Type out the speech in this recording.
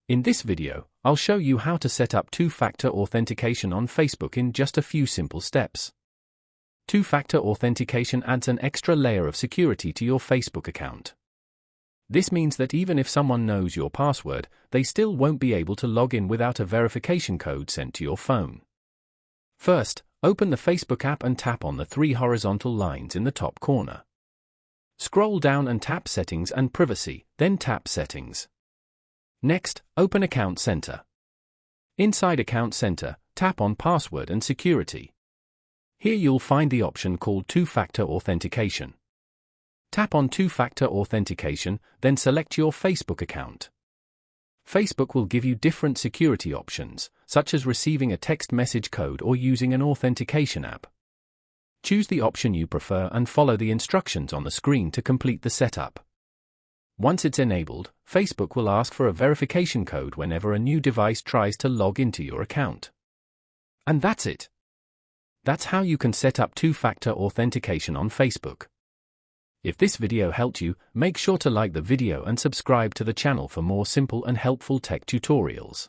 In this video, I'll show you how to set up two-factor authentication on Facebook in just a few simple steps. Two-factor authentication adds an extra layer of security to your Facebook account. This means that even if someone knows your password, they still won't be able to log in without a verification code sent to your phone. First, open the Facebook app and tap on the three horizontal lines in the top corner. Scroll down and tap Settings and Privacy, then tap Settings. Next, open Account Center. Inside Account Center, tap on Password and Security. Here you'll find the option called Two-Factor Authentication. Tap on Two-Factor Authentication, then select your Facebook account. Facebook will give you different security options, such as receiving a text message code or using an authentication app. Choose the option you prefer and follow the instructions on the screen to complete the setup. Once it's enabled, Facebook will ask for a verification code whenever a new device tries to log into your account. And that's it. That's how you can set up two-factor authentication on Facebook. If this video helped you, make sure to like the video and subscribe to the channel for more simple and helpful tech tutorials.